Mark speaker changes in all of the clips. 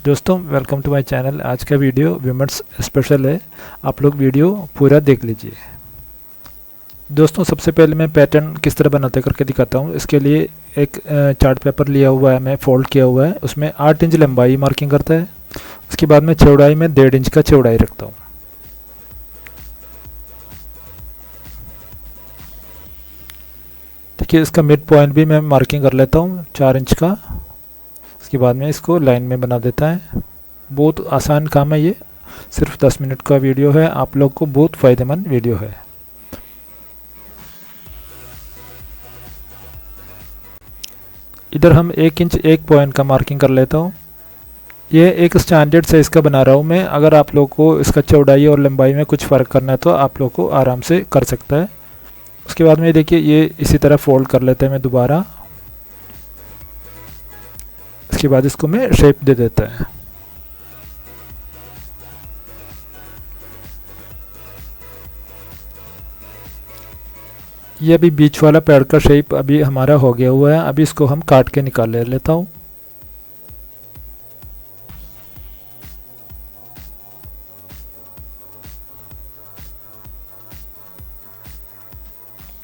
Speaker 1: दोस्तों welcome to my channel. आज का वीडियो विमेंस स्पेशल है, आप लोग वीडियो पूरा देख लीजिए। दोस्तों सबसे पहले मैं पैटर्न किस तरह बनाते करके दिखाता हूँ। इसके लिए एक चार्ट पेपर लिया हुआ है, मैं फोल्ड किया हुआ है, उसमें 8 इंच लंबाई मार्किंग करता है। उसके बाद में चौड़ाई में 1.5 इंच का चौड़ाई रखता हूँ। देखिए इसका मिड पॉइंट भी मैं मार्किंग कर लेता हूँ 4 इंच का। उसके बाद में इसको लाइन में बना देता है। बहुत आसान काम है ये, सिर्फ 10 मिनट का वीडियो है, आप लोग को बहुत फ़ायदेमंद वीडियो है। इधर हम 1 इंच 1 पॉइंट का मार्किंग कर लेता हूँ। ये एक स्टैंडर्ड साइज़ का बना रहा हूँ मैं। अगर आप लोग को इसका चौड़ाई और लंबाई में कुछ फ़र्क करना है तो आप लोग को आराम से कर सकता है। उसके बाद में देखिए ये इसी तरह फोल्ड कर लेते हैं मैं दोबारा। इसके बाद इसको मैं शेप दे देता है। ये अभी बीच वाला पैड का शेप अभी हमारा हो गया हुआ है। अभी इसको हम काट के निकाल लेता हूँ।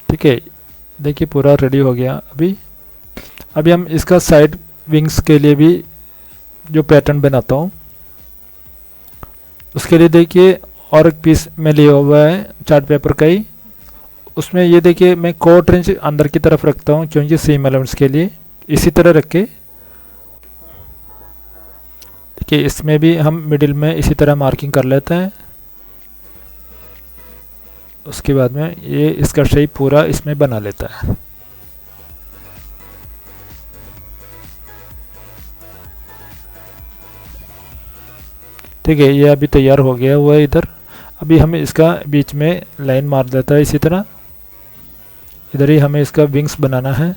Speaker 1: ठीक है, देखिए पूरा रेडी हो गया। अभी हम इसका साइड विंग्स के लिए भी जो पैटर्न बनाता हूँ उसके लिए देखिए और एक पीस में लिया हुआ है चार्ट पेपर का ही। उसमें ये देखिए मैं 1/4 इंच अंदर की तरफ रखता हूँ क्योंकि सीम एलिमेंट्स के लिए। इसी तरह रख के देखिए इसमें भी हम मिडिल में इसी तरह मार्किंग कर लेते हैं। उसके बाद में ये इसका शेप पूरा इसमें बना लेता है। ठीक है, ये अभी तैयार हो गया हुआ है इधर। अभी हमें इसका बीच में लाइन मार देता है इसी तरह। इधर ही हमें इसका विंग्स बनाना है।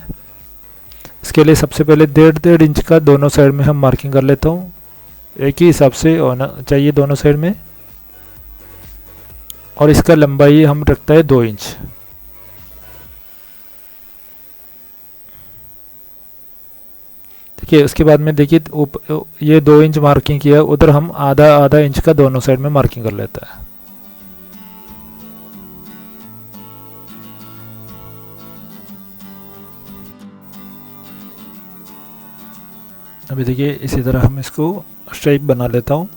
Speaker 1: इसके लिए सबसे पहले 1.5 इंच का दोनों साइड में हम मार्किंग कर लेता हूँ। एक ही हिसाब से होना चाहिए दोनों साइड में। और इसका लंबाई हम रखता है 2 इंच। देखिए उसके बाद में देखिए ये 2 इंच मार्किंग किया, उधर हम आधा आधा इंच का दोनों साइड में मार्किंग कर लेता है। अभी देखिए इसी तरह हम इसको शेप बना लेता हूँ।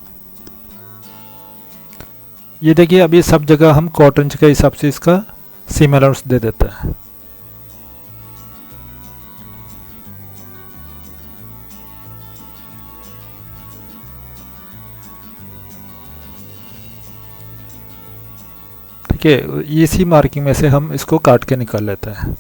Speaker 1: ये देखिए अभी सब जगह हम 1/4 इंच के हिसाब से इसका सीम अलाउंस दे देता है। ठीक है, इसी मार्किंग में से हम इसको काट के निकाल लेते हैं।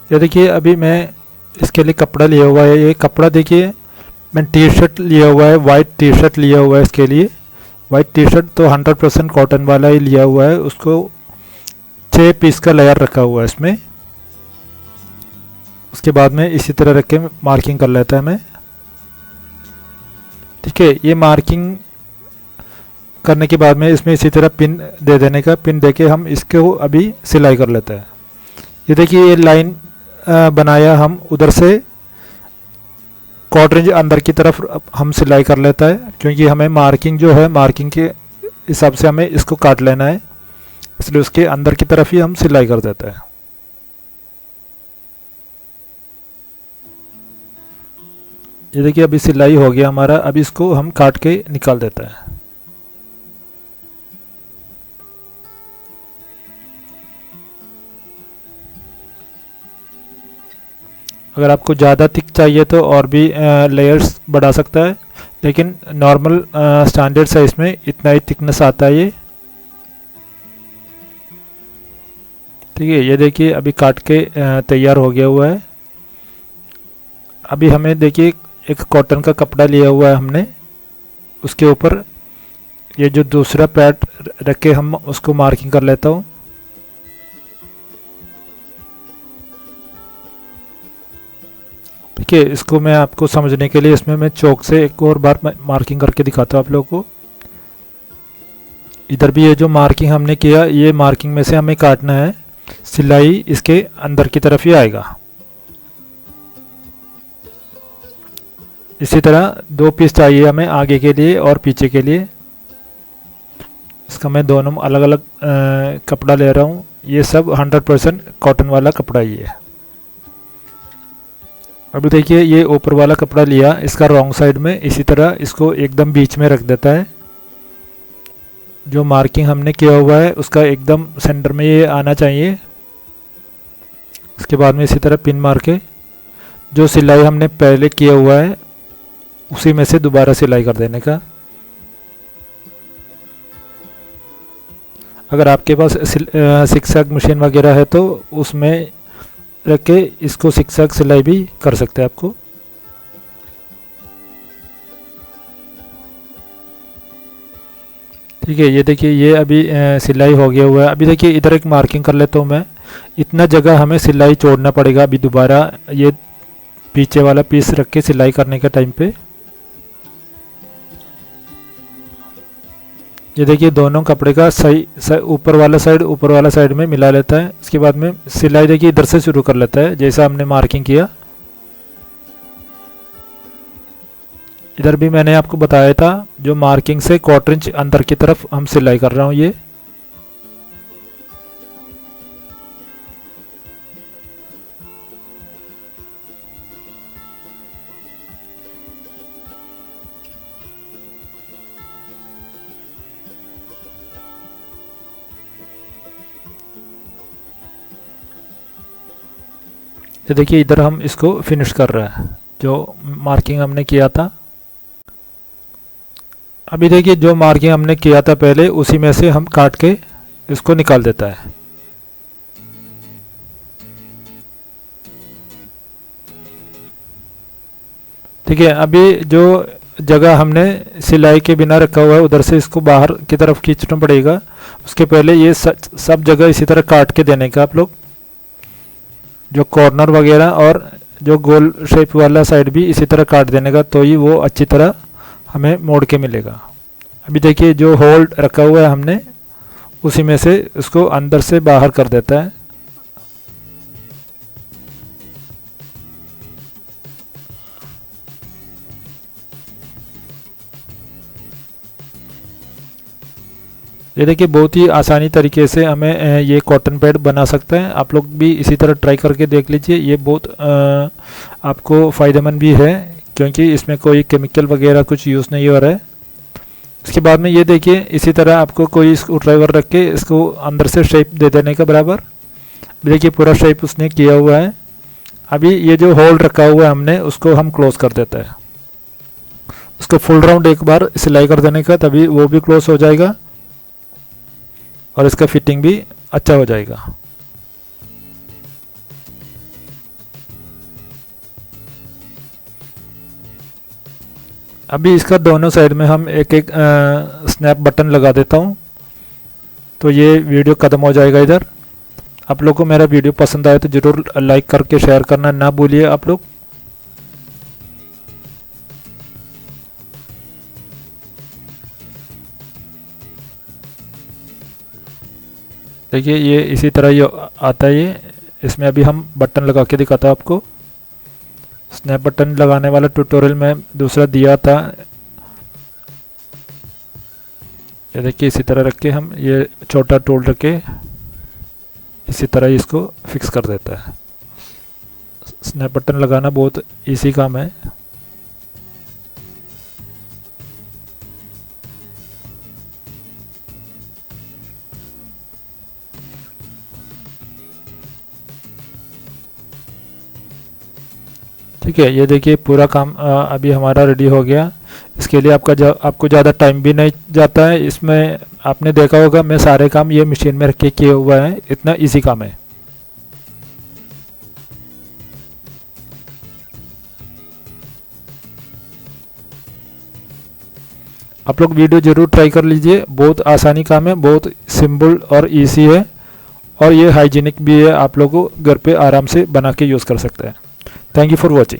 Speaker 1: ये देखिए अभी मैं इसके लिए कपड़ा लिया हुआ है। ये कपड़ा देखिए मैं टी शर्ट लिया हुआ है, वाइट टी शर्ट लिया हुआ है। इसके लिए वाइट टी शर्ट तो 100% कॉटन वाला ही लिया हुआ है। उसको 6 पीस का लेयर रखा हुआ है इसमें। उसके बाद में इसी तरह रख के मार्किंग कर लेता है मैं। ठीक है, ये मार्किंग करने के बाद में इसमें इसी तरह पिन दे देने का। पिन देके हम इसको अभी सिलाई कर लेते हैं। ये देखिए ये लाइन बनाया हम उधर से 1/4 इंच अंदर की तरफ हम सिलाई कर लेता है, क्योंकि हमें मार्किंग जो है मार्किंग के हिसाब से हमें इसको काट लेना है, इसलिए उसके अंदर की तरफ ही हम सिलाई कर देते हैं। ये देखिए अभी सिलाई हो गया हमारा। अभी इसको हम काट के निकाल देते हैं। अगर आपको ज़्यादा थिक चाहिए तो और भी लेयर्स बढ़ा सकता है, लेकिन नॉर्मल स्टैंडर्ड साइज में इतना ही थिकनेस आता है ये। ठीक है, ये देखिए अभी काट के तैयार हो गया हुआ है। अभी हमें देखिए एक कॉटन का कपड़ा लिया हुआ है हमने, उसके ऊपर ये जो दूसरा पैड रख के हम उसको मार्किंग कर लेता हूँ। ठीक है, इसको मैं आपको समझने के लिए इसमें मैं चौक से एक और बार मार्किंग करके दिखाता हूँ आप लोगों को। इधर भी ये जो मार्किंग हमने किया, ये मार्किंग में से हमें काटना है, सिलाई इसके अंदर की तरफ ही आएगा। इसी तरह 2 पीस चाहिए हमें आगे के लिए और पीछे के लिए। इसका मैं दोनों अलग अलग कपड़ा ले रहा हूँ। ये सब 100% कॉटन वाला कपड़ा ही है। अभी देखिए ये ऊपर वाला कपड़ा लिया, इसका रॉन्ग साइड में, इसी तरह इसको एकदम बीच में रख देता है। जो मार्किंग हमने किया हुआ है उसका एकदम सेंटर में ये आना चाहिए। इसके बाद में इसी तरह पिन मार के जो सिलाई हमने पहले किया हुआ है उसी में से दोबारा सिलाई कर देने का। अगर आपके पास सिक्सैक मशीन वगैरह है तो उसमें रख के इसको सिक्सैक सिलाई भी कर सकते हैं आपको। ठीक है, ये देखिए ये अभी सिलाई हो गया हुआ है। अभी देखिए इधर एक मार्किंग कर लेता हूँ मैं। इतना जगह हमें सिलाई छोड़ना पड़ेगा अभी दोबारा ये पीछे वाला पीस रख के सिलाई करने के टाइम पे। ये देखिए दोनों कपड़े का सही ऊपर वाला साइड में मिला लेता है। इसके बाद में सिलाई देखिए इधर से शुरू कर लेता है जैसा हमने मार्किंग किया। इधर भी मैंने आपको बताया था जो मार्किंग से 1/4 इंच अंदर की तरफ हम सिलाई कर रहा हूँ ये। तो देखिए इधर हम इसको फिनिश कर रहे हैं जो मार्किंग हमने किया था। अभी देखिए जो मार्किंग हमने किया था पहले उसी में से हम काट के इसको निकाल देता है। ठीक है, अभी जो जगह हमने सिलाई के बिना रखा हुआ है उधर से इसको बाहर की तरफ खींचना पड़ेगा। उसके पहले ये सब जगह इसी तरह काट के देने का आप लोग, जो कॉर्नर वगैरह और जो गोल शेप वाला साइड भी इसी तरह काट देने का, तो ही वो अच्छी तरह हमें मोड़ के मिलेगा। अभी देखिए जो होल्ड रखा हुआ है हमने उसी में से उसको अंदर से बाहर कर देता है। ये देखिए बहुत ही आसानी तरीके से हमें ये कॉटन पैड बना सकते हैं। आप लोग भी इसी तरह ट्राई करके देख लीजिए। ये बहुत आपको फ़ायदेमंद भी है क्योंकि इसमें कोई केमिकल वगैरह कुछ यूज़ नहीं हो रहा है। इसके बाद में ये देखिए इसी तरह आपको कोई स्क्रू ड्राइवर रख के इसको अंदर से शेप दे देने का बराबर। देखिए पूरा शेप उसने किया हुआ है। अभी ये जो होल रखा हुआ है हमने उसको हम क्लोज कर देते हैं। उसको फुल राउंड एक बार सिलाई कर देने का, तभी वो भी क्लोज हो जाएगा और इसका फिटिंग भी अच्छा हो जाएगा। अभी इसका दोनों साइड में हम एक एक स्नैप बटन लगा देता हूँ तो ये वीडियो ख़त्म हो जाएगा इधर। आप लोग को मेरा वीडियो पसंद आए तो ज़रूर लाइक करके शेयर करना ना भूलिए आप लोग। देखिए ये इसी तरह ये आता है। ये इसमें अभी हम बटन लगा के दिखाता हूँ आपको। स्नैप बटन लगाने वाला ट्यूटोरियल में दूसरा दिया था। ये देखिए इसी तरह रख के हम ये छोटा टूल रख के इसी तरह इसको फिक्स कर देता है। स्नैप बटन लगाना बहुत इजी काम है। ठीक है, ये देखिए पूरा काम अभी हमारा रेडी हो गया। इसके लिए आपको ज़्यादा टाइम भी नहीं जाता है। इसमें आपने देखा होगा मैं सारे काम ये मशीन में रख के किए हुआ है। इतना इजी काम है। आप लोग वीडियो ज़रूर ट्राई कर लीजिए। बहुत आसानी काम है, बहुत सिंपल और इजी है और ये हाइजीनिक भी है। आप लोगों को घर पे आराम से बना के यूज़ कर सकते हैं। Thank you for watching.